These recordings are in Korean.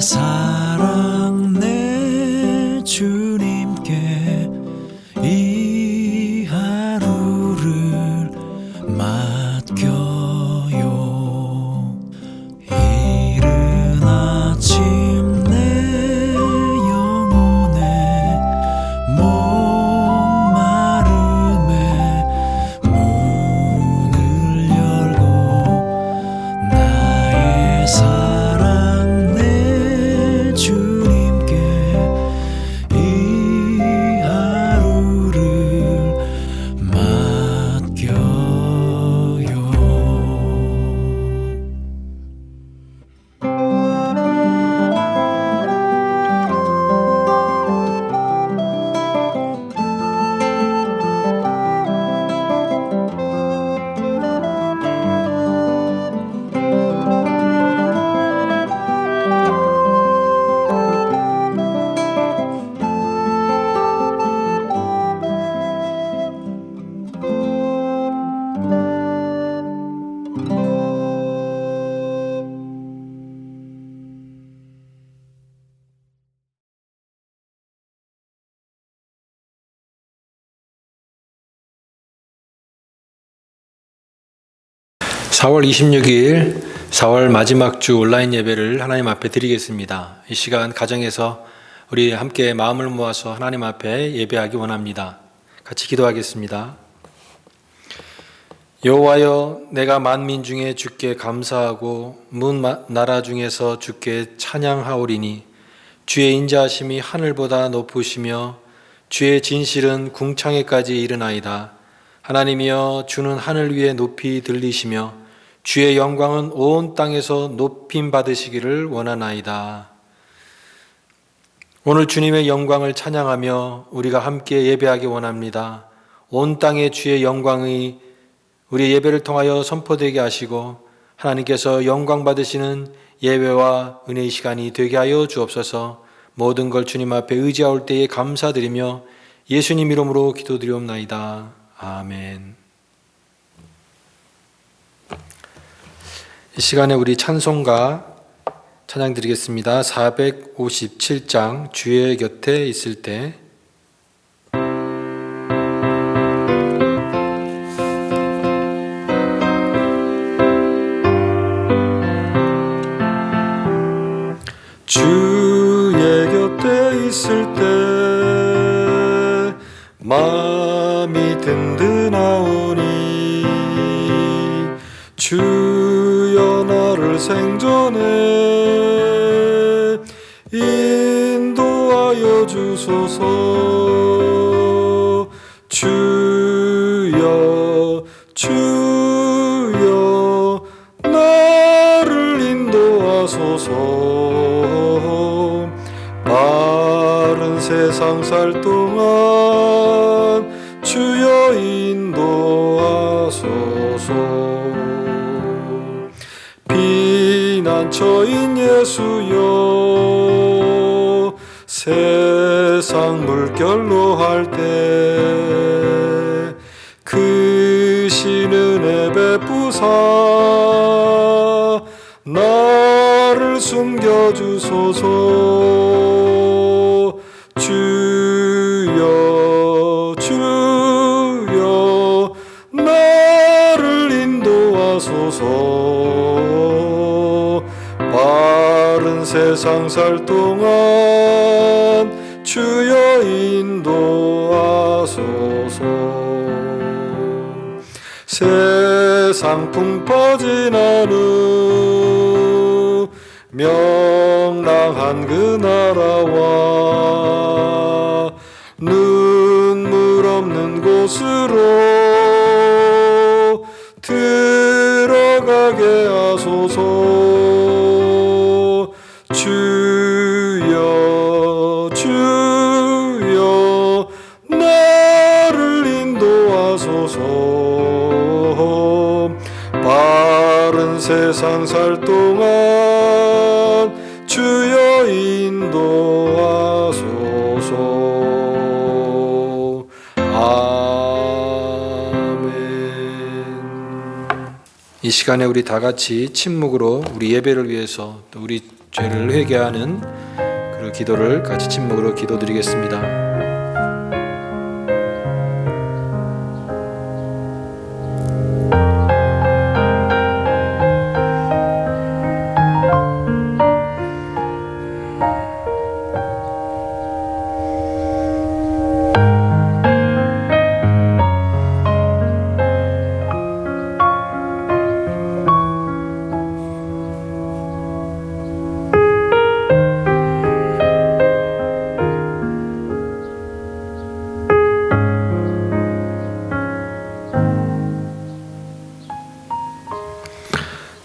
사랑 내 주님께 이 하루를 맡겨요. 이른 아침 내 영혼의 목마름에 문을 열고 나의 사랑 내 주님께 이 하루를 맡겨요. (4월 26일) 4월 마지막 주 온라인 예배를 하나님 앞에 드리겠습니다. 이 시간 가정에서 우리 함께 마음을 모아서 하나님 앞에 예배하기 원합니다. 같이 기도하겠습니다. 여호와여, 내가 만민 중에 주께 감사하고 문 나라 중에서 주께 찬양하오리니 주의 인자하심이 하늘보다 높으시며 주의 진실은 궁창에까지 이르나이다. 하나님이여, 주는 하늘 위에 높이 들리시며 주의 영광은 온 땅에서 높임 받으시기를 원하나이다. 오늘 주님의 영광을 찬양하며 우리가 함께 예배하기 원합니다. 온 땅에 주의 영광이 우리의 예배를 통하여 선포되게 하시고 하나님께서 영광 받으시는 예배와 은혜의 시간이 되게 하여 주옵소서. 모든 걸 주님 앞에 의지하올 때에 감사드리며 예수님 이름으로 기도드리옵나이다. 아멘. 이 시간에 우리 찬송가 찬양 드리겠습니다. 457장 주의 곁에 있을 때. 주의 곁에 있을 때 마음이 든든하오니 주여 나를 생전에 인도하여 주소서. 주여 주여 나를 인도하소서. 바른 세상 살 동안 주여 인도하소서. 피난처인 예수여, 세상 물결로 할 때 그 신은혜 베푸사 나를 숨겨주소서. 주여 주여 나를 인도하소서. 바른 세상 살 동안 주여 인도하소서. 세상 풍파진 않은 명랑한 그 나라와 눈물 없는 곳으로 들어가게 하소서. 주여 주여 나를 인도하소서. 바른 세상 살 동안 주여 인도하소서. 아멘. 이 시간에 우리 다 같이 침묵으로 우리 예배를 위해서 또 우리 죄를 회개하는 그런 기도를 같이 침묵으로 기도드리겠습니다.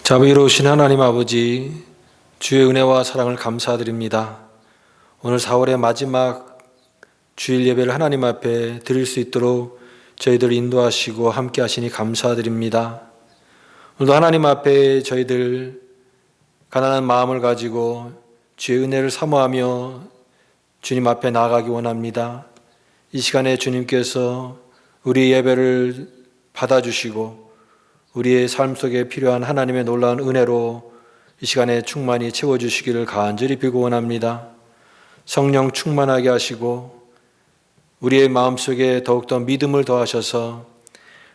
자비로우신 하나님 아버지, 주의 은혜와 사랑을 감사드립니다. 오늘 4월의 마지막 주일 예배를 하나님 앞에 드릴 수 있도록 저희들 인도하시고 함께 하시니 감사드립니다. 오늘도 하나님 앞에 저희들 가난한 마음을 가지고 주의 은혜를 사모하며 주님 앞에 나아가기 원합니다. 이 시간에 주님께서 우리 예배를 받아주시고 우리의 삶 속에 필요한 하나님의 놀라운 은혜로 이 시간에 충만히 채워주시기를 간절히 빌고 원합니다. 성령 충만하게 하시고 우리의 마음속에 더욱더 믿음을 더하셔서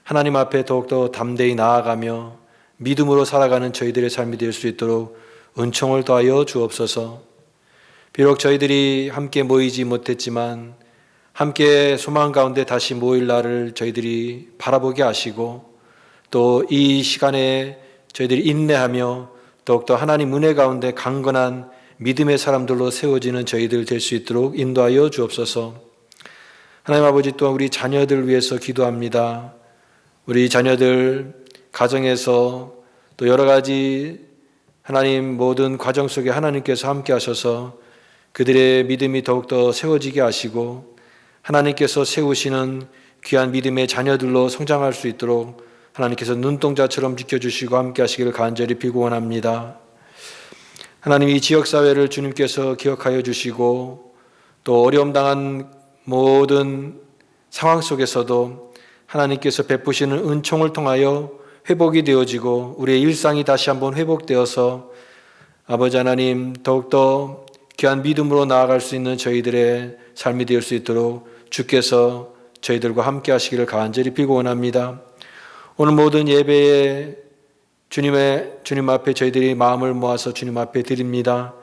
하나님 앞에 더욱더 담대히 나아가며 믿음으로 살아가는 저희들의 삶이 될 수 있도록 은총을 더하여 주옵소서. 비록 저희들이 함께 모이지 못했지만 함께 소망 가운데 다시 모일 날을 저희들이 바라보게 하시고 또 이 시간에 저희들이 인내하며 더욱더 하나님 은혜 가운데 강건한 믿음의 사람들로 세워지는 저희들 될 수 있도록 인도하여 주옵소서. 하나님 아버지, 또한 우리 자녀들 위해서 기도합니다. 우리 자녀들 가정에서 또 여러 가지 하나님 모든 과정 속에 하나님께서 함께 하셔서 그들의 믿음이 더욱더 세워지게 하시고 하나님께서 세우시는 귀한 믿음의 자녀들로 성장할 수 있도록 하나님께서 눈동자처럼 지켜주시고 함께 하시기를 간절히 빌고 원합니다. 하나님, 이 지역사회를 주님께서 기억하여 주시고 또 어려움 당한 모든 상황 속에서도 하나님께서 베푸시는 은총을 통하여 회복이 되어지고 우리의 일상이 다시 한번 회복되어서 아버지 하나님 더욱더 귀한 믿음으로 나아갈 수 있는 저희들의 삶이 될 수 있도록 주께서 저희들과 함께 하시기를 간절히 빌고 원합니다. 오늘 모든 예배에 주님 앞에 저희들이 마음을 모아서 주님 앞에 드립니다.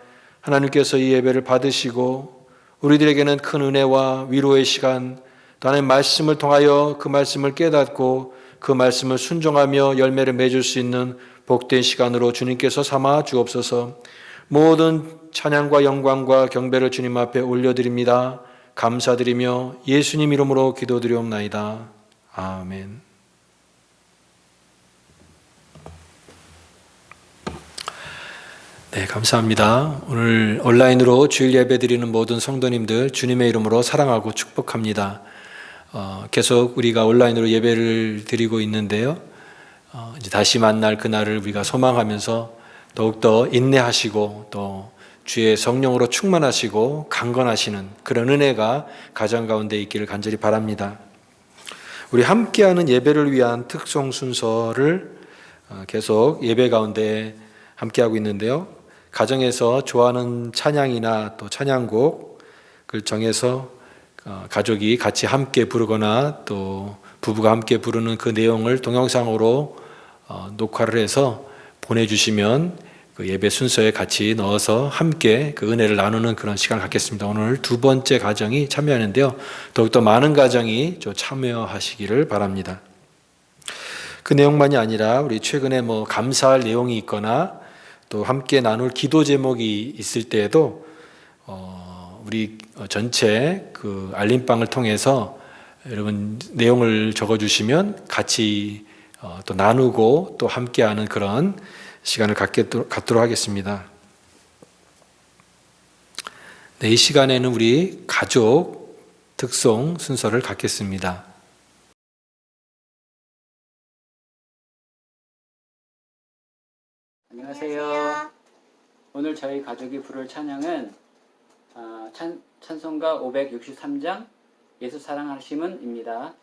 하나님께서 이 예배를 받으시고 우리들에게는 큰 은혜와 위로의 시간, 또 하나님의 말씀을 통하여 그 말씀을 깨닫고 그 말씀을 순종하며 열매를 맺을 수 있는 복된 시간으로 주님께서 삼아 주옵소서. 모든 찬양과 영광과 경배를 주님 앞에 올려드립니다. 감사드리며 예수님 이름으로 기도드리옵나이다. 아멘. 네, 감사합니다. 오늘 온라인으로 주일 예배 드리는 모든 성도님들 주님의 이름으로 사랑하고 축복합니다. 계속 우리가 온라인으로 예배를 드리고 있는데요. 이제 다시 만날 그날을 우리가 소망하면서 더욱더 인내하시고 또 주의 성령으로 충만하시고 강건하시는 그런 은혜가 가정 가운데 있기를 간절히 바랍니다. 우리 함께하는 예배를 위한 특송 순서를 계속 예배 가운데 함께하고 있는데요. 가정에서 좋아하는 찬양이나 또 찬양곡을 정해서 가족이 같이 함께 부르거나 또 부부가 함께 부르는 그 내용을 동영상으로 녹화를 해서 보내주시면 그 예배 순서에 같이 넣어서 함께 그 은혜를 나누는 그런 시간을 갖겠습니다. 오늘 두 번째 가정이 참여하는데요. 더욱더 많은 가정이 좀 참여하시기를 바랍니다. 그 내용만이 아니라 우리 최근에 감사할 내용이 있거나 또 함께 나눌 기도 제목이 있을 때에도 우리 전체 그 알림방을 통해서 여러분 내용을 적어주시면 같이 또 나누고 또 함께하는 그런 시간을 갖도록 하겠습니다. 네, 이 시간에는 우리 가족 특송 순서를 갖겠습니다. 안녕하세요. 오늘 저희 가족이 부를 찬양은 찬송가 563장 예수 사랑하심은입니다.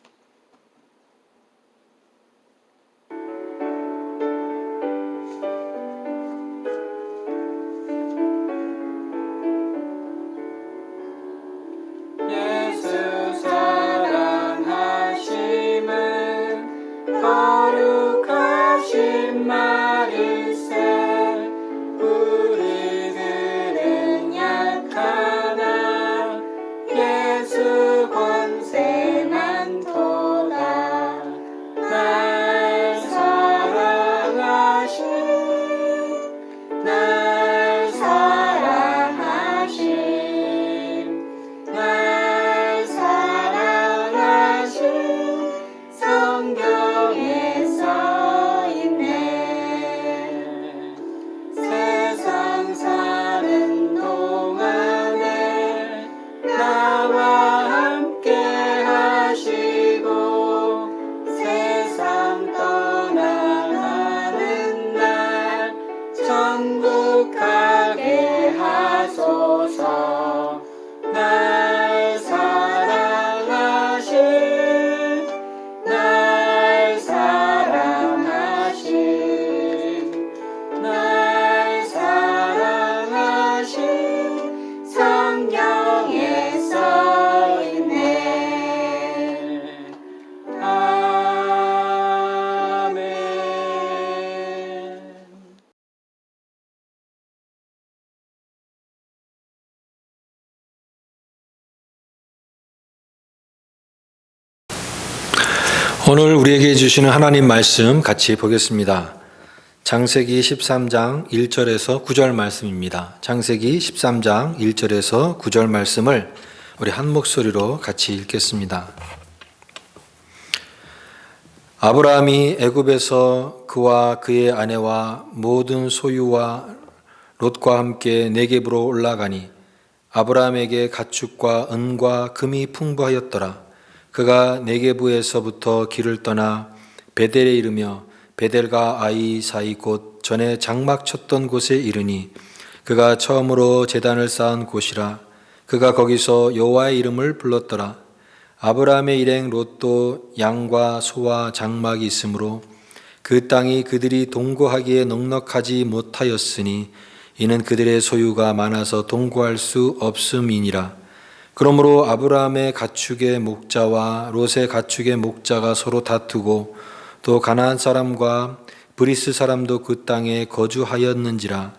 오늘 우리에게 주시는 하나님 말씀 같이 보겠습니다. 창세기 13장 1절에서 9절 말씀입니다. 창세기 13장 1절에서 9절 말씀을 우리 한 목소리로 같이 읽겠습니다. 아브라함이 애굽에서 그와 그의 아내와 모든 소유와 롯과 함께 네겝으로 올라가니 아브라함에게 가축과 은과 금이 풍부하였더라. 그가 네겝에서부터 길을 떠나 베델에 이르며 베델과 아이 사이 곧 전에 장막 쳤던 곳에 이르니 그가 처음으로 제단을 쌓은 곳이라. 그가 거기서 여호와의 이름을 불렀더라. 아브라함의 일행 롯도 양과 소와 장막이 있으므로 그 땅이 그들이 동거하기에 넉넉하지 못하였으니 이는 그들의 소유가 많아서 동거할 수 없음이니라. 그러므로 아브라함의 가축의 목자와 롯의 가축의 목자가 서로 다투고 또 가나안 사람과 브리스 사람도 그 땅에 거주하였는지라.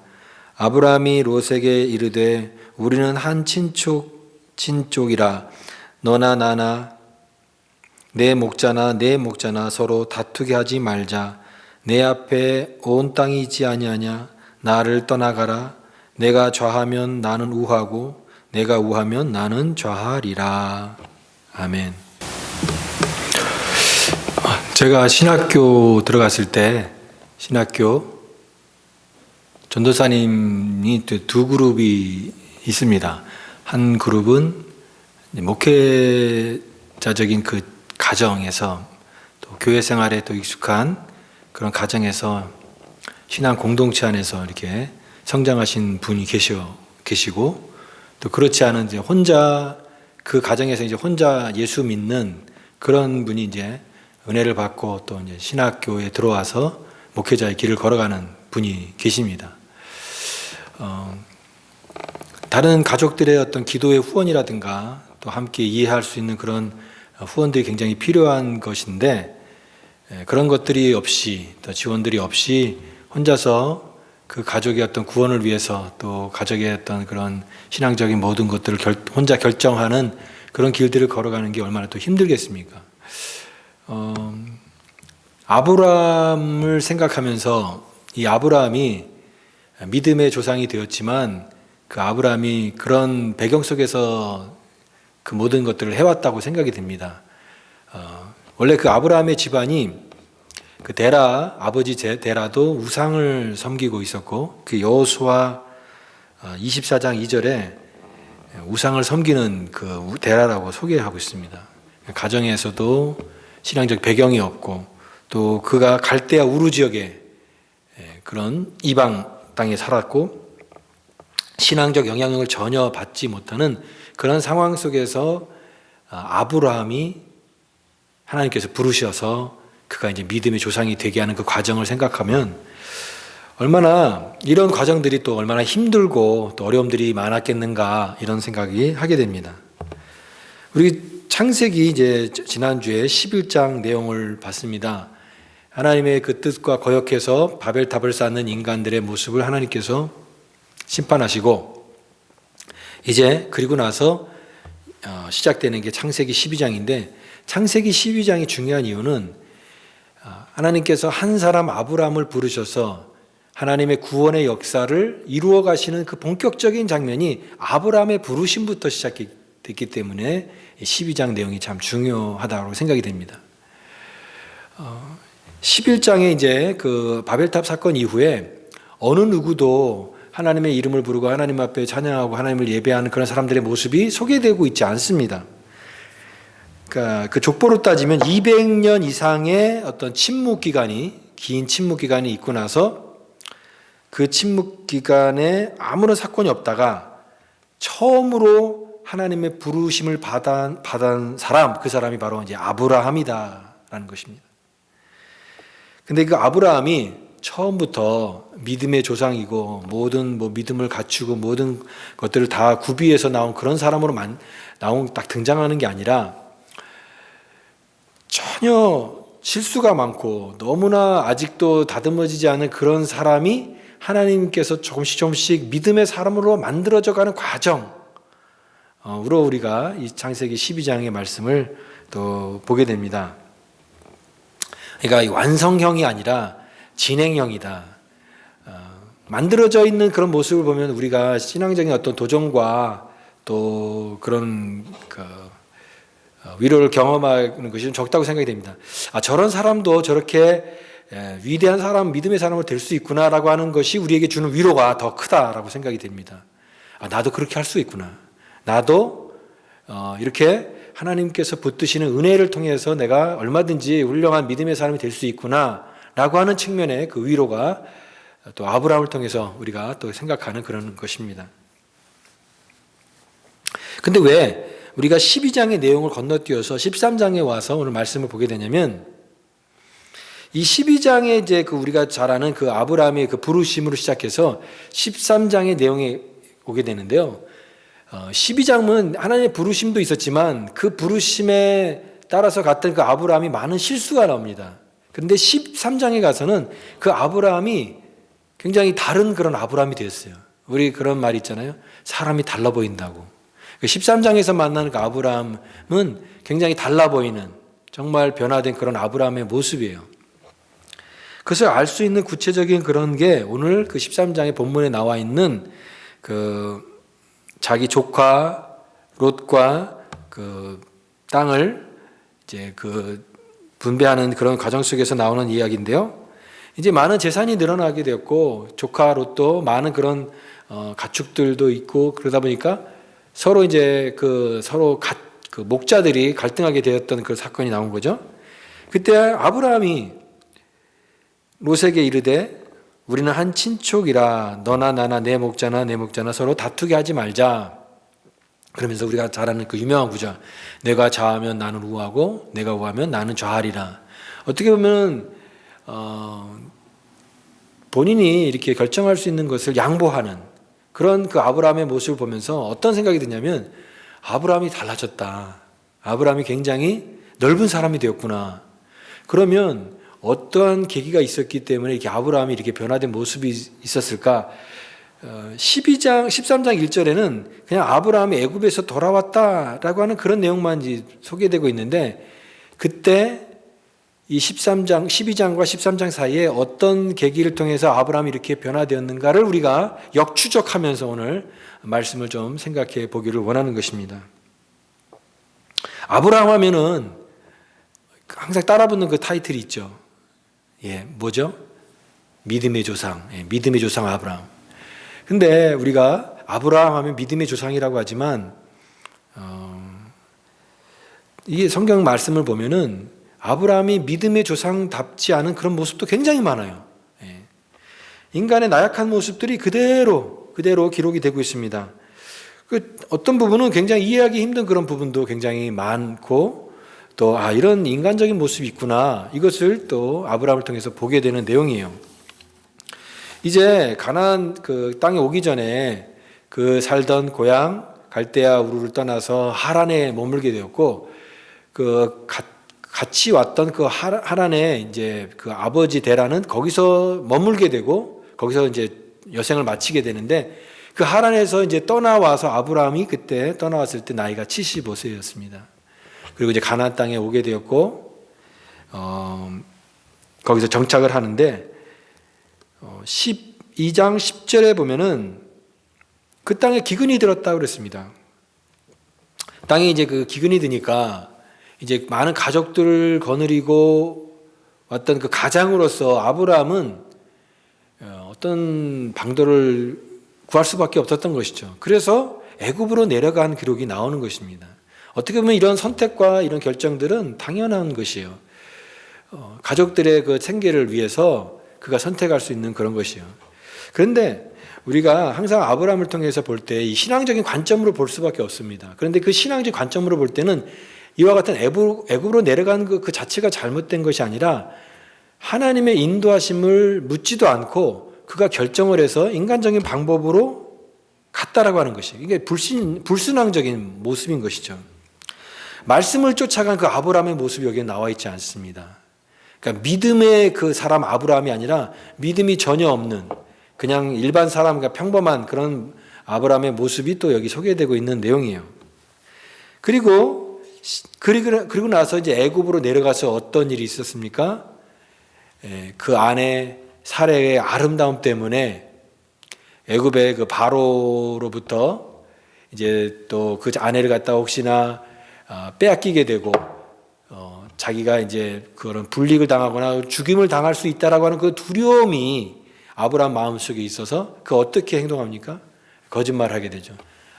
아브라함이 롯에게 이르되 우리는 한 친족이라 너나 나나 내 목자나 서로 다투게 하지 말자. 내 앞에 온 땅이 있지 아니하냐. 나를 떠나가라. 내가 좌하면 나는 우하고 내가 우하면 나는 좌하리라. 아멘. 제가 신학교 들어갔을 때 신학교 전도사님이 두 그룹이 있습니다. 한 그룹은 목회자적인 그 가정에서 또 교회 생활에 또 익숙한 그런 가정에서 신앙 공동체 안에서 이렇게 성장하신 분이 계시고 또 그렇지 않은 이제 혼자 그 가정에서 이제 혼자 예수 믿는 그런 분이 이제 은혜를 받고 또 이제 신학교에 들어와서 목회자의 길을 걸어가는 분이 계십니다. 다른 가족들의 어떤 기도의 후원이라든가 또 함께 이해할 수 있는 그런 후원들이 굉장히 필요한 것인데 그런 것들이 없이 또 지원들이 없이 혼자서 그 가족의 어떤 구원을 위해서 또 가족의 어떤 그런 신앙적인 모든 것들을 혼자 결정하는 그런 길들을 걸어가는 게 얼마나 또 힘들겠습니까? 아브라함을 생각하면서 이 아브라함이 믿음의 조상이 되었지만 그 아브라함이 그런 배경 속에서 그 모든 것들을 해왔다고 생각이 듭니다. 원래 그 아브라함의 집안이 그 아버지 데라도 우상을 섬기고 있었고 그 여호수아 24장 2절에 우상을 섬기는 그 데라라고 소개하고 있습니다. 가정에서도 신앙적 배경이 없고 또 그가 갈대아 우르 지역에 그런 이방 땅에 살았고 신앙적 영향력을 전혀 받지 못하는 그런 상황 속에서 아브라함이 하나님께서 부르셔서 그가 이제 믿음의 조상이 되게 하는 그 과정을 생각하면 얼마나 이런 과정들이 또 얼마나 힘들고 또 어려움들이 많았겠는가 이런 생각이 하게 됩니다. 우리 창세기 이제 지난주에 11장 내용을 봤습니다. 하나님의 그 뜻과 거역해서 바벨탑을 쌓는 인간들의 모습을 하나님께서 심판하시고 이제 그리고 나서 시작되는 게 창세기 12장인데 창세기 12장이 중요한 이유는 하나님께서 한 사람 아브라함을 부르셔서 하나님의 구원의 역사를 이루어 가시는 그 본격적인 장면이 아브라함의 부르심부터 시작됐기 때문에 12장 내용이 참 중요하다고 생각이 됩니다. 11장에 이제 그 바벨탑 사건 이후에 어느 누구도 하나님의 이름을 부르고 하나님 앞에 찬양하고 하나님을 예배하는 그런 사람들의 모습이 소개되고 있지 않습니다. 그러니까 그 족보로 따지면 200년 이상의 어떤 긴 침묵 기간이 있고 나서 그 침묵 기간에 아무런 사건이 없다가 처음으로 하나님의 부르심을 받은 사람, 그 사람이 바로 이제 아브라함이다라는 것입니다. 근데 그 아브라함이 처음부터 믿음의 조상이고 모든 믿음을 갖추고 모든 것들을 다 구비해서 나온 그런 사람으로 딱 등장하는 게 아니라 전혀 실수가 많고 너무나 아직도 다듬어지지 않은 그런 사람이 하나님께서 조금씩 믿음의 사람으로 만들어져가는 과정으로 우리가 이 창세기 12장의 말씀을 또 보게 됩니다. 그러니까 이 완성형이 아니라 진행형이다. 만들어져 있는 그런 모습을 보면 우리가 신앙적인 어떤 도전과 또 그런 위로를 경험하는 것이 좀 적다고 생각이 됩니다. 저런 사람도 저렇게 위대한 사람, 믿음의 사람으로 될 수 있구나라고 하는 것이 우리에게 주는 위로가 더 크다라고 생각이 됩니다. 나도 그렇게 할 수 있구나. 나도 이렇게 하나님께서 붙드시는 은혜를 통해서 내가 얼마든지 훌륭한 믿음의 사람이 될 수 있구나라고 하는 측면의 그 위로가 또 아브라함을 통해서 우리가 또 생각하는 그런 것입니다. 근데 왜 우리가 12장의 내용을 건너뛰어서 13장에 와서 오늘 말씀을 보게 되냐면, 이 12장에 이제 우리가 잘 아는 그 아브라함의 그 부르심으로 시작해서 13장의 내용에 오게 되는데요. 12장은 하나님의 부르심도 있었지만 그 부르심에 따라서 갔던 그 아브라함이 많은 실수가 나옵니다. 그런데 13장에 가서는 그 아브라함이 굉장히 다른 그런 아브라함이 되었어요. 우리 그런 말이 있잖아요. 사람이 달라 보인다고. 13장에서 만나는 그 아브라함은 굉장히 달라 보이는, 정말 변화된 그런 아브라함의 모습이에요. 그것을 알 수 있는 구체적인 그런 게 오늘 그 13장의 본문에 나와 있는 그 자기 조카 롯과 그 땅을 이제 그 분배하는 그런 과정 속에서 나오는 이야기인데요. 이제 많은 재산이 늘어나게 되었고 조카 롯도 많은 그런 가축들도 있고 그러다 보니까 서로 이제 그 목자들이 갈등하게 되었던 그 사건이 나온 거죠. 그때 아브라함이 롯에게 이르되 우리는 한 친족이라 너나 나나 내 목자나 내 목자나 서로 다투게 하지 말자. 그러면서 우리가 잘 아는 그 유명한 구절, 내가 좌하면 나는 우하고 내가 우하면 나는 좌하리라. 어떻게 보면 본인이 이렇게 결정할 수 있는 것을 양보하는 그런 그 아브라함의 모습을 보면서 어떤 생각이 드냐면, 아브라함이 달라졌다. 아브라함이 굉장히 넓은 사람이 되었구나. 그러면 어떠한 계기가 있었기 때문에 이렇게 아브라함이 이렇게 변화된 모습이 있었을까? 13장 1절에는 그냥 아브라함이 애굽에서 돌아왔다라고 하는 그런 내용만 소개되고 있는데, 그때 이 12장과 13장 사이에 어떤 계기를 통해서 아브라함이 이렇게 변화되었는가를 우리가 역추적하면서 오늘 말씀을 좀 생각해 보기를 원하는 것입니다. 아브라함 하면은 항상 따라붙는 그 타이틀이 있죠. 뭐죠? 믿음의 조상. 믿음의 조상 아브라함. 근데 우리가 아브라함 하면 믿음의 조상이라고 하지만 이게 성경 말씀을 보면은 아브라함이 믿음의 조상답지 않은 그런 모습도 굉장히 많아요. 인간의 나약한 모습들이 그대로 기록이 되고 있습니다. 어떤 부분은 굉장히 이해하기 힘든 그런 부분도 굉장히 많고, 또 이런 인간적인 모습이 있구나, 이것을 또 아브라함을 통해서 보게 되는 내용이에요. 이제 가나안 그 땅에 오기 전에 그 살던 고향 갈대아 우르를 떠나서 하란에 머물게 되었고, 같이 왔던 그 하란에 이제 그 아버지 데라는 거기서 머물게 되고 거기서 이제 여생을 마치게 되는데, 그 하란에서 이제 떠나와서 아브라함이 그때 떠나왔을 때 나이가 75세였습니다. 그리고 이제 가나안 땅에 오게 되었고 거기서 정착을 하는데 12장 10절에 보면은 그 땅에 기근이 들었다고 그랬습니다. 땅에 이제 그 기근이 드니까 이제 많은 가족들을 거느리고 왔던 그 가장으로서 아브라함은 어떤 방도를 구할 수밖에 없었던 것이죠. 그래서 애굽으로 내려간 기록이 나오는 것입니다. 어떻게 보면 이런 선택과 이런 결정들은 당연한 것이에요. 가족들의 그 생계를 위해서 그가 선택할 수 있는 그런 것이에요. 그런데 우리가 항상 아브라함을 통해서 볼 때 이 신앙적인 관점으로 볼 수밖에 없습니다. 그런데 그 신앙적 관점으로 볼 때는 이와 같은 애굽으로 내려간 그 자체가 잘못된 것이 아니라 하나님의 인도하심을 묻지도 않고 그가 결정을 해서 인간적인 방법으로 갔다라고 하는 것이, 이게 불순항적인 모습인 것이죠. 말씀을 쫓아간 그 아브라함의 모습이 여기에 나와 있지 않습니다. 그러니까 믿음의 그 사람 아브라함이 아니라 믿음이 전혀 없는 그냥 일반 사람과 평범한 그런 아브라함의 모습이 또 여기 소개되고 있는 내용이에요. 그리고 나서 이제 애굽으로 내려가서 어떤 일이 있었습니까? 그 아내 사례의 아름다움 때문에 애굽의 그 바로로부터 이제 또 그 아내를 갖다 혹시나 빼앗기게 되고 자기가 이제 그런 불이익을 당하거나 죽임을 당할 수 있다라고 하는 그 두려움이 아브라함 마음속에 있어서 그 어떻게 행동합니까? 거짓말하게 되죠.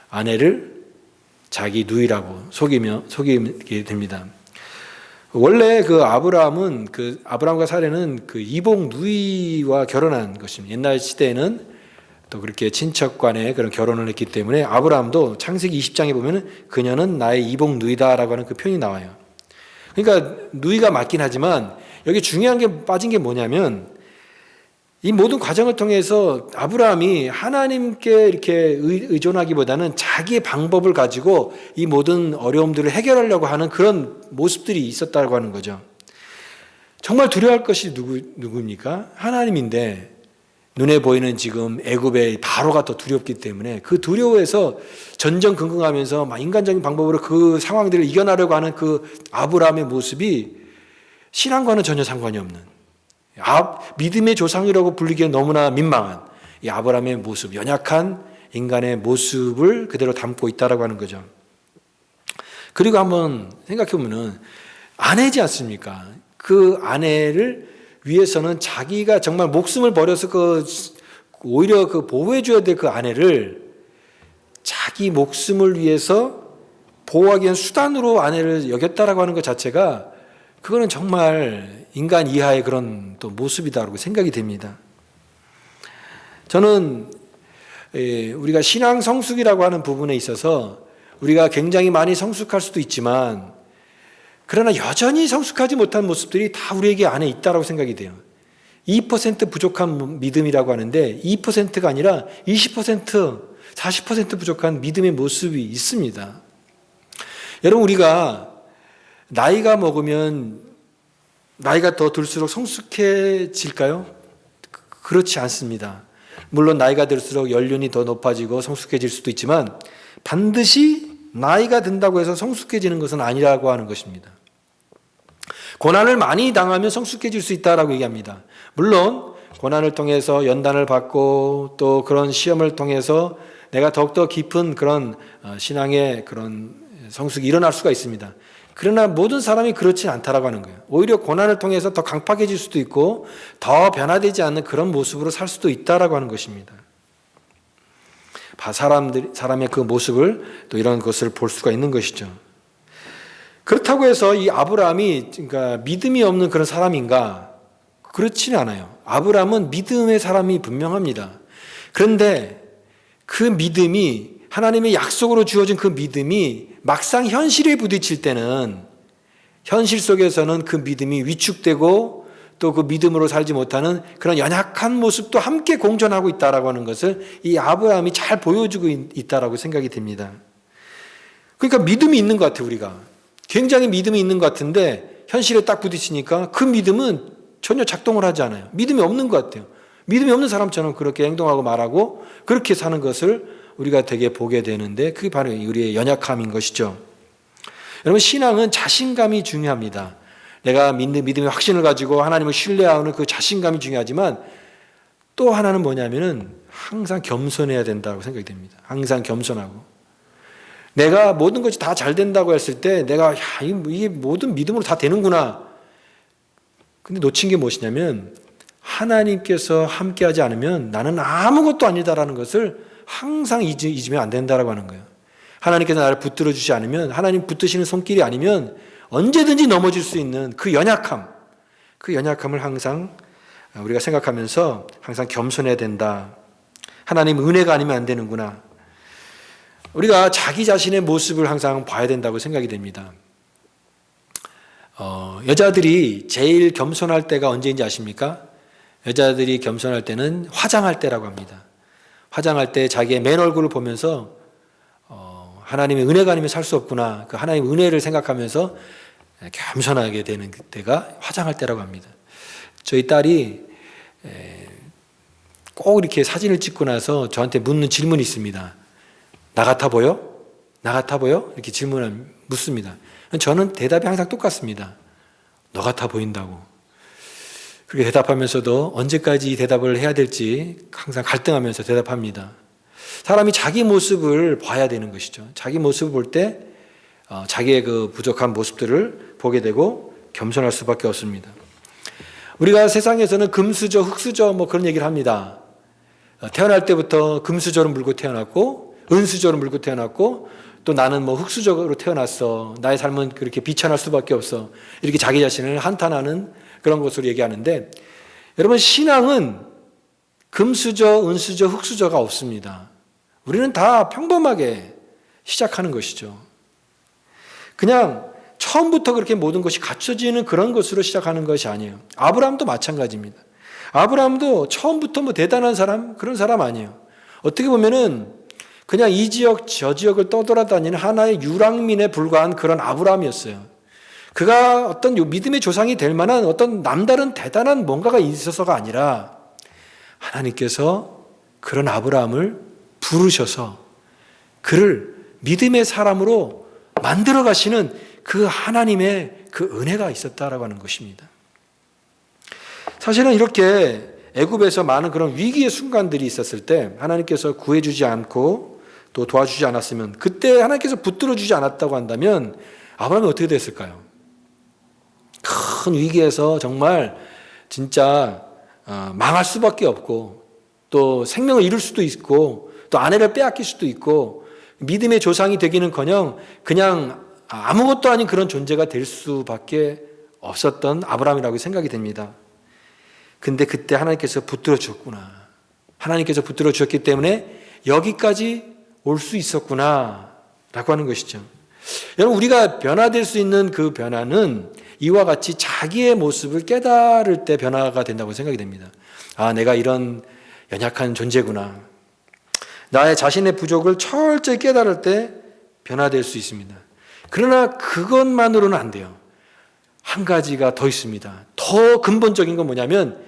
아내를 자기 누이라고 속이게 됩니다. 원래 그 아브라함과 사례는 그 이복 누이와 결혼한 것입니다. 옛날 시대에는 또 그렇게 친척 간에 그런 결혼을 했기 때문에 아브라함도 창세기 20장에 보면은 그녀는 나의 이복 누이다라고 하는 그 표현이 나와요. 그러니까 누이가 맞긴 하지만 여기 중요한 게 빠진 게 뭐냐면 이 모든 과정을 통해서 아브라함이 하나님께 이렇게 의존하기보다는 자기의 방법을 가지고 이 모든 어려움들을 해결하려고 하는 그런 모습들이 있었다고 하는 거죠. 정말 두려워할 것이 누구입니까? 하나님인데 눈에 보이는 지금 애굽의 바로가 더 두렵기 때문에 그 두려워에서 전전긍긍하면서 막 인간적인 방법으로 그 상황들을 이겨나려고 하는 그 아브라함의 모습이 신앙과는 전혀 상관이 없는 믿음의 조상이라고 불리기에 너무나 민망한 이 아브라함의 모습, 연약한 인간의 모습을 그대로 담고 있다라고 하는 거죠. 그리고 한번 생각해 보면은 아내지 않습니까? 그 아내를 위해서는 자기가 정말 목숨을 버려서 오히려 보호해 줘야 될 그 아내를 자기 목숨을 위해서 보호하기 위한 수단으로 아내를 여겼다라고 하는 것 자체가 그거는 정말 인간 이하의 그런 또 모습이다라고 생각이 됩니다. 저는 우리가 신앙 성숙이라고 하는 부분에 있어서 우리가 굉장히 많이 성숙할 수도 있지만 그러나 여전히 성숙하지 못한 모습들이 다 우리에게 안에 있다라고 생각이 돼요. 2% 부족한 믿음이라고 하는데 2%가 아니라 20%, 40% 부족한 믿음의 모습이 있습니다. 여러분 우리가 나이가 먹으면 나이가 더 들수록 성숙해질까요? 그렇지 않습니다. 물론 나이가 들수록 연륜이 더 높아지고 성숙해질 수도 있지만 반드시 나이가 든다고 해서 성숙해지는 것은 아니라고 하는 것입니다. 고난을 많이 당하면 성숙해질 수 있다라고 얘기합니다. 물론 고난을 통해서 연단을 받고 또 그런 시험을 통해서 내가 더욱더 깊은 그런 신앙의 그런 성숙이 일어날 수가 있습니다. 그러나 모든 사람이 그렇지 않다라고 하는 거예요. 오히려 고난을 통해서 더 강팍해질 수도 있고 더 변화되지 않는 그런 모습으로 살 수도 있다라고 하는 것입니다. 사람의 그 모습을 또 이런 것을 볼 수가 있는 것이죠. 그렇다고 해서 이 아브라함이 그러니까 믿음이 없는 그런 사람인가? 그렇지는 않아요. 아브라함은 믿음의 사람이 분명합니다. 그런데 그 믿음이 하나님의 약속으로 주어진 그 믿음이 막상 현실에 부딪힐 때는 현실 속에서는 그 믿음이 위축되고 또 그 믿음으로 살지 못하는 그런 연약한 모습도 함께 공존하고 있다라고 하는 것을 이 아브라함이 잘 보여주고 있다라고 생각이 됩니다. 그러니까 믿음이 있는 것 같아요, 우리가. 굉장히 믿음이 있는 것 같은데 현실에 딱 부딪히니까 그 믿음은 전혀 작동을 하지 않아요. 믿음이 없는 것 같아요. 믿음이 없는 사람처럼 그렇게 행동하고 말하고 그렇게 사는 것을 우리가 되게 보게 되는데 그게 바로 우리의 연약함인 것이죠. 여러분 신앙은 자신감이 중요합니다. 내가 믿는 믿음의 확신을 가지고 하나님을 신뢰하는 그 자신감이 중요하지만 또 하나는 뭐냐면은 항상 겸손해야 된다고 생각이 됩니다. 항상 겸손하고 내가 모든 것이 다 잘 된다고 했을 때 내가 이게 모든 믿음으로 다 되는구나. 근데 놓친 게 무엇이냐면 하나님께서 함께하지 않으면 나는 아무것도 아니다라는 것을 항상 잊으면 안 된다라고 하는 거예요. 하나님께서 나를 붙들어 주지 않으면 하나님 붙드시는 손길이 아니면 언제든지 넘어질 수 있는 그 연약함을 항상 우리가 생각하면서 항상 겸손해야 된다. 하나님 은혜가 아니면 안 되는구나. 우리가 자기 자신의 모습을 항상 봐야 된다고 생각이 됩니다. 여자들이 제일 겸손할 때가 언제인지 아십니까? 여자들이 겸손할 때는 화장할 때라고 합니다. 화장할 때 자기의 맨 얼굴을 보면서 하나님의 은혜가 아니면 살 수 없구나. 그 하나님의 은혜를 생각하면서 겸손하게 되는 때가 화장할 때라고 합니다. 저희 딸이 꼭 이렇게 사진을 찍고 나서 저한테 묻는 질문이 있습니다. 나 같아 보여? 나 같아 보여? 이렇게 묻습니다. 저는 대답이 항상 똑같습니다. 너 같아 보인다고. 그렇게 대답하면서도 언제까지 이 대답을 해야 될지 항상 갈등하면서 대답합니다. 사람이 자기 모습을 봐야 되는 것이죠. 자기 모습을 볼 때 자기의 그 부족한 모습들을 보게 되고 겸손할 수밖에 없습니다. 우리가 세상에서는 금수저, 흙수저 뭐 그런 얘기를 합니다. 태어날 때부터 금수저를 물고 태어났고 은수저를 물고 태어났고 또 나는 뭐 흙수저로 태어났어. 나의 삶은 그렇게 비천할 수밖에 없어. 이렇게 자기 자신을 한탄하는 그런 것으로 얘기하는데, 여러분, 신앙은 금수저, 은수저, 흙수저가 없습니다. 우리는 다 평범하게 시작하는 것이죠. 그냥 처음부터 그렇게 모든 것이 갖춰지는 그런 것으로 시작하는 것이 아니에요. 아브라함도 마찬가지입니다. 아브라함도 처음부터 뭐 대단한 사람, 그런 사람 아니에요. 어떻게 보면은 그냥 이 지역 저 지역을 떠돌아다니는 하나의 유랑민에 불과한 그런 아브라함이었어요. 그가 어떤 믿음의 조상이 될 만한 어떤 남다른 대단한 뭔가가 있어서가 아니라 하나님께서 그런 아브라함을 부르셔서 그를 믿음의 사람으로 만들어 가시는 그 하나님의 그 은혜가 있었다라고 하는 것입니다. 사실은 이렇게 애굽에서 많은 그런 위기의 순간들이 있었을 때 하나님께서 구해주지 않고 또 도와주지 않았으면, 그때 하나님께서 붙들어주지 않았다고 한다면 아브라함이 어떻게 됐을까요? 큰 위기에서 정말 진짜 망할 수밖에 없고 또 생명을 잃을 수도 있고 또 아내를 빼앗길 수도 있고 믿음의 조상이 되기는커녕 그냥 아무것도 아닌 그런 존재가 될 수밖에 없었던 아브라함이라고 생각이 됩니다. 근데 그때 하나님께서 붙들어 주셨구나. 하나님께서 붙들어 주셨기 때문에 여기까지 올 수 있었구나 라고 하는 것이죠. 여러분, 우리가 변화될 수 있는 그 변화는 이와 같이 자기의 모습을 깨달을 때 변화가 된다고 생각이 됩니다. 아, 내가 이런 연약한 존재구나. 나의 자신의 부족을 철저히 깨달을 때 변화될 수 있습니다. 그러나 그것만으로는 안 돼요. 한 가지가 더 있습니다. 더 근본적인 건 뭐냐면,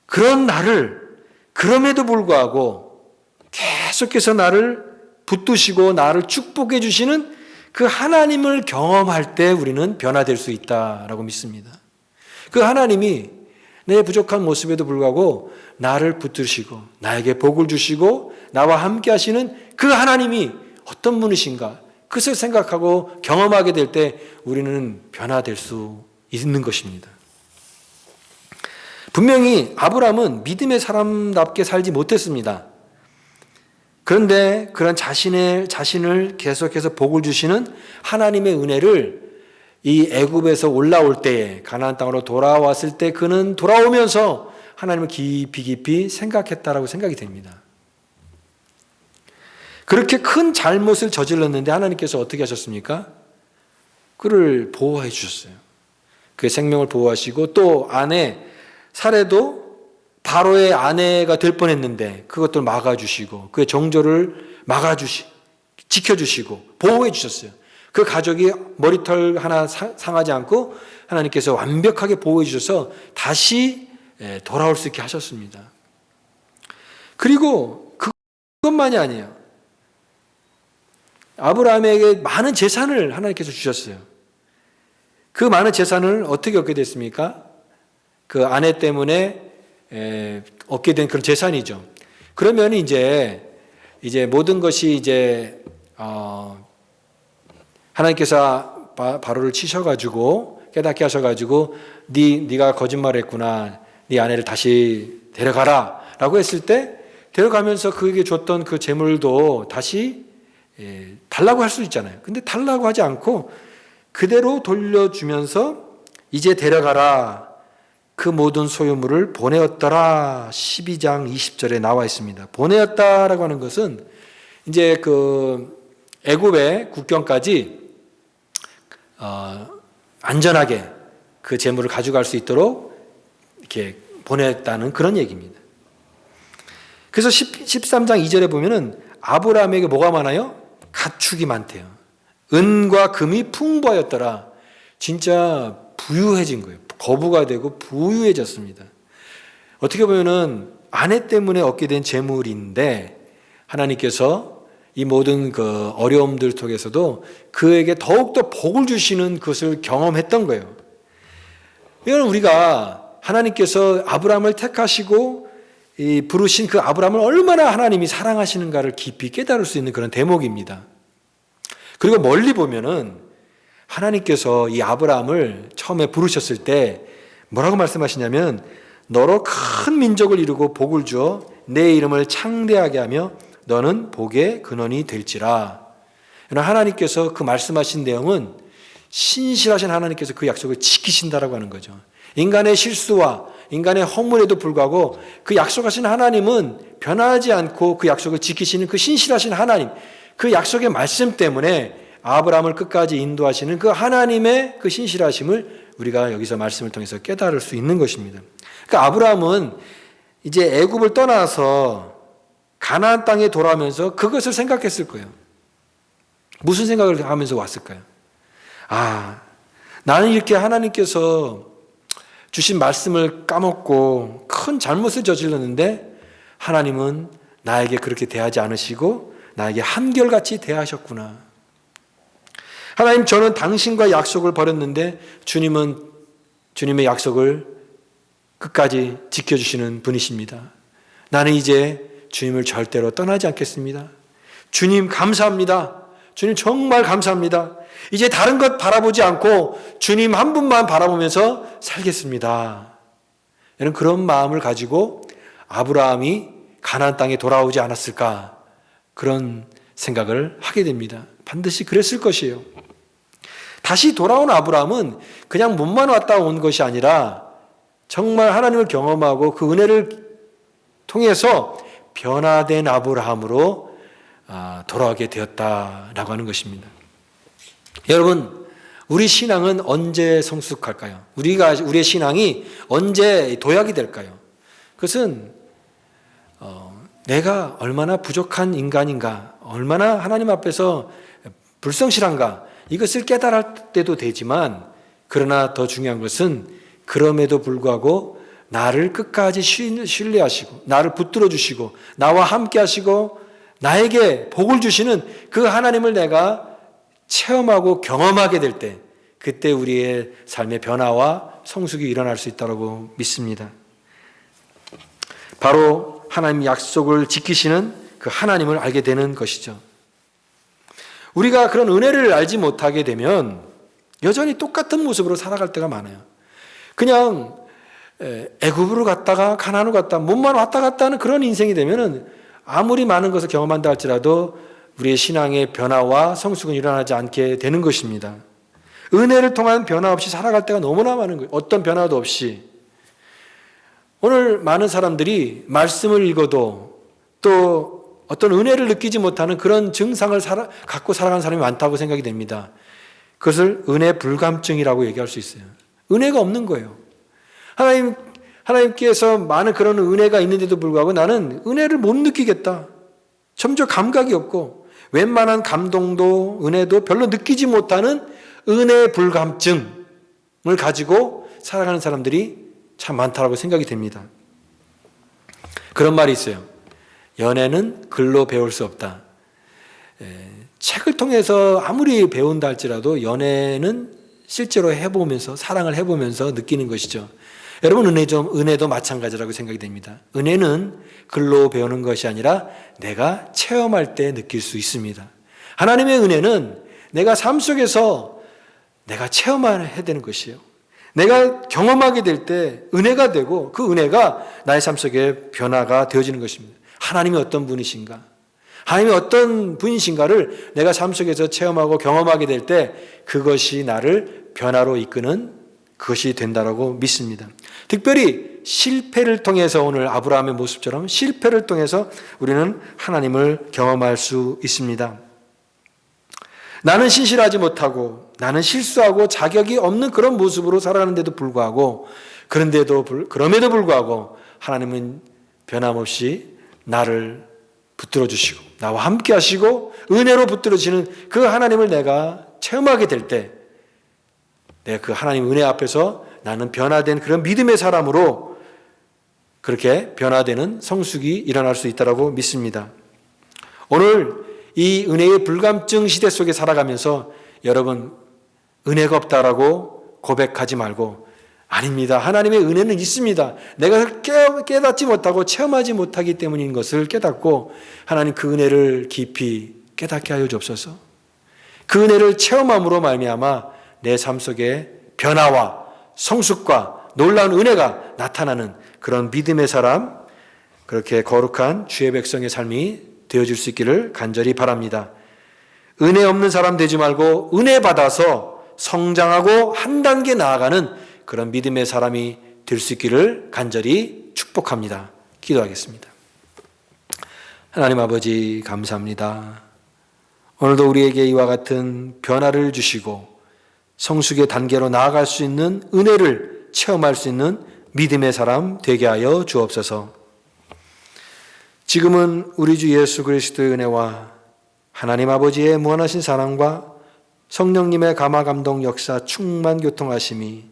그런 나를 그럼에도 불구하고 계속해서 나를 붙드시고 나를 축복해 주시는 그 하나님을 경험할 때 우리는 변화될 수 있다라고 믿습니다. 그 하나님이 내 부족한 모습에도 불구하고 나를 붙드시고 나에게 복을 주시고 나와 함께 하시는 그 하나님이 어떤 분이신가, 그것을 생각하고 경험하게 될 때 우리는 변화될 수 있는 것입니다. 분명히 아브라함은 믿음의 사람답게 살지 못했습니다. 그런데 그런 자신을 계속해서 복을 주시는 하나님의 은혜를 이 애굽에서 올라올 때에, 가나안 땅으로 돌아왔을 때 그는 돌아오면서 하나님을 깊이 생각했다라고 생각이 됩니다. 그렇게 큰 잘못을 저질렀는데 하나님께서 어떻게 하셨습니까? 그를 보호해 주셨어요. 그의 생명을 보호하시고 또 아내 사레도 바로의 아내가 될 뻔했는데 그것들 막아주시고 그의 정조를 지켜주시고 보호해 주셨어요. 그 가족이 머리털 하나 상하지 않고 하나님께서 완벽하게 보호해 주셔서 다시 돌아올 수 있게 하셨습니다. 그리고 그것만이 아니에요. 아브라함에게 많은 재산을 하나님께서 주셨어요. 그 많은 재산을 어떻게 얻게 됐습니까? 그 아내 때문에 얻게 된 그런 재산이죠. 그러면 이제 모든 것이 하나님께서 바로를 치셔가지고 깨닫게 하셔가지고 네가 거짓말했구나. 네 아내를 다시 데려가라라고 했을 때 데려가면서 그에게 줬던 그 재물도 다시 달라고 할 수 있잖아요. 근데 달라고 하지 않고 그대로 돌려주면서 이제 데려가라. 그 모든 소유물을 보내었더라. 12장 20절에 나와 있습니다. 보내었다라고 하는 것은 이제 그 애굽의 국경까지 안전하게 그 재물을 가져갈 수 있도록 이렇게 보냈다는 그런 얘기입니다. 그래서 13장 2절에 보면은 아브라함에게 뭐가 많아요? 가축이 많대요. 은과 금이 풍부하였더라. 진짜 부유해진 거예요. 거부가 되고 부유해졌습니다. 어떻게 보면은 아내 때문에 얻게 된 재물인데 하나님께서 이 모든 그 어려움들 속에서도 그에게 더욱더 복을 주시는 것을 경험했던 거예요. 이건 우리가 하나님께서 아브라함을 택하시고 부르신 그 아브라함을 얼마나 하나님이 사랑하시는가를 깊이 깨달을 수 있는 그런 대목입니다. 그리고 멀리 보면은 하나님께서 이 아브라함을 처음에 부르셨을 때 뭐라고 말씀하시냐면 너로 큰 민족을 이루고 복을 주어 내 이름을 창대하게 하며 너는 복의 근원이 될지라. 하나님께서 그 말씀하신 내용은 신실하신 하나님께서 그 약속을 지키신다라고 하는 거죠. 인간의 실수와 인간의 허물에도 불구하고 그 약속하신 하나님은 변하지 않고 그 약속을 지키시는 그 신실하신 하나님, 그 약속의 말씀 때문에 아브라함을 끝까지 인도하시는 그 하나님의 그 신실하심을 우리가 여기서 말씀을 통해서 깨달을 수 있는 것입니다. 그러니까 아브라함은 이제 애굽을 떠나서 가나안 땅에 돌아오면서 그것을 생각했을 거예요. 무슨 생각을 하면서 왔을까요? 나는 이렇게 하나님께서 주신 말씀을 까먹고 큰 잘못을 저질렀는데 하나님은 나에게 그렇게 대하지 않으시고 나에게 한결같이 대하셨구나. 하나님, 저는 당신과 약속을 버렸는데 주님은 주님의 약속을 끝까지 지켜주시는 분이십니다. 나는 이제 주님을 절대로 떠나지 않겠습니다. 주님 감사합니다. 주님 정말 감사합니다. 이제 다른 것 바라보지 않고 주님 한 분만 바라보면서 살겠습니다. 이런 그런 마음을 가지고 아브라함이 가나안 땅에 돌아오지 않았을까, 그런 생각을 하게 됩니다. 반드시 그랬을 것이에요. 다시 돌아온 아브라함은 그냥 몸만 왔다 온 것이 아니라 정말 하나님을 경험하고 그 은혜를 통해서 변화된 아브라함으로 돌아오게 되었다라고 하는 것입니다. 여러분, 우리 신앙은 언제 성숙할까요? 우리의 신앙이 언제 도약이 될까요? 그것은 내가 얼마나 부족한 인간인가, 얼마나 하나님 앞에서 불성실한가, 이것을 깨달을 때도 되지만, 그러나 더 중요한 것은 그럼에도 불구하고 나를 끝까지 신뢰하시고 나를 붙들어 주시고 나와 함께 하시고 나에게 복을 주시는 그 하나님을 내가 체험하고 경험하게 될 때, 그때 우리의 삶의 변화와 성숙이 일어날 수 있다고 믿습니다. 바로 하나님 약속을 지키시는 그 하나님을 알게 되는 것이죠. 우리가 그런 은혜를 알지 못하게 되면 여전히 똑같은 모습으로 살아갈 때가 많아요. 그냥 애굽으로 갔다가 가나안으로 갔다, 몸만 왔다 갔다 하는 그런 인생이 되면은 아무리 많은 것을 경험한다 할지라도 우리의 신앙의 변화와 성숙은 일어나지 않게 되는 것입니다. 은혜를 통한 변화 없이 살아갈 때가 너무나 많은 거예요. 어떤 변화도 없이. 오늘 많은 사람들이 말씀을 읽어도 또 어떤 은혜를 느끼지 못하는 그런 증상을 갖고 살아가는 사람이 많다고 생각이 됩니다. 그것을 은혜 불감증이라고 얘기할 수 있어요. 은혜가 없는 거예요. 하나님께서 많은 그런 은혜가 있는데도 불구하고 나는 은혜를 못 느끼겠다. 점점 감각이 없고 웬만한 감동도 은혜도 별로 느끼지 못하는 은혜 불감증을 가지고 살아가는 사람들이 참 많다고 생각이 됩니다. 그런 말이 있어요. 연애는 글로 배울 수 없다. 책을 통해서 아무리 배운다 할지라도 연애는 실제로 해보면서, 사랑을 해보면서 느끼는 것이죠. 여러분, 은혜도 마찬가지라고 생각이 됩니다. 은혜는 글로 배우는 것이 아니라 내가 체험할 때 느낄 수 있습니다. 하나님의 은혜는 내가 삶 속에서 내가 체험해야 되는 것이에요. 내가 경험하게 될 때 은혜가 되고 그 은혜가 나의 삶 속에 변화가 되어지는 것입니다. 하나님이 어떤 분이신가? 하나님이 어떤 분이신가를 내가 삶 속에서 체험하고 경험하게 될 때 그것이 나를 변화로 이끄는 그것이 된다라고 믿습니다. 특별히 실패를 통해서, 오늘 아브라함의 모습처럼 실패를 통해서 우리는 하나님을 경험할 수 있습니다. 나는 신실하지 못하고 나는 실수하고 자격이 없는 그런 모습으로 살아가는데도 불구하고, 그럼에도 불구하고 하나님은 변함없이 나를 붙들어 주시고 나와 함께 하시고 은혜로 붙들어 주시는 그 하나님을 내가 체험하게 될 때, 내가 그 하나님 은혜 앞에서 나는 변화된 그런 믿음의 사람으로 그렇게 변화되는 성숙이 일어날 수 있다고 믿습니다. 오늘 이 은혜의 불감증 시대 속에 살아가면서 여러분, 은혜가 없다라고 고백하지 말고 아닙니다. 하나님의 은혜는 있습니다. 내가 깨닫지 못하고 체험하지 못하기 때문인 것을 깨닫고 하나님 그 은혜를 깊이 깨닫게 하여 주옵소서. 그 은혜를 체험함으로 말미암아 내 삶 속에 변화와 성숙과 놀라운 은혜가 나타나는 그런 믿음의 사람, 그렇게 거룩한 주의 백성의 삶이 되어질 수 있기를 간절히 바랍니다. 은혜 없는 사람 되지 말고 은혜 받아서 성장하고 한 단계 나아가는 그런 믿음의 사람이 될 수 있기를 간절히 축복합니다. 기도하겠습니다. 하나님 아버지 감사합니다. 오늘도 우리에게 이와 같은 변화를 주시고 성숙의 단계로 나아갈 수 있는 은혜를 체험할 수 있는 믿음의 사람 되게 하여 주옵소서. 지금은 우리 주 예수 그리스도의 은혜와 하나님 아버지의 무한하신 사랑과 성령님의 감화 감동 역사 충만 교통하심이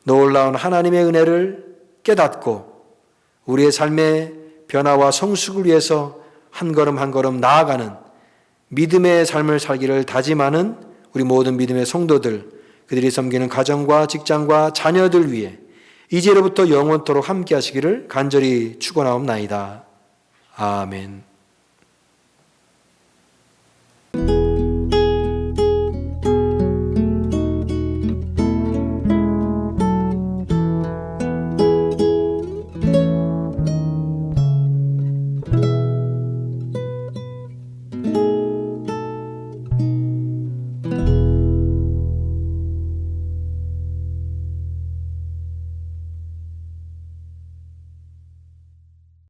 놀라운 하나님의 은혜를 깨닫고 우리의 삶의 변화와 성숙을 위해서 한 걸음 한 걸음 나아가는 믿음의 삶을 살기를 다짐하는 우리 모든 믿음의 성도들, 그들이 섬기는 가정과 직장과 자녀들 위해 이제로부터 영원토록 함께 하시기를 간절히 축원하옵나이다. 아멘.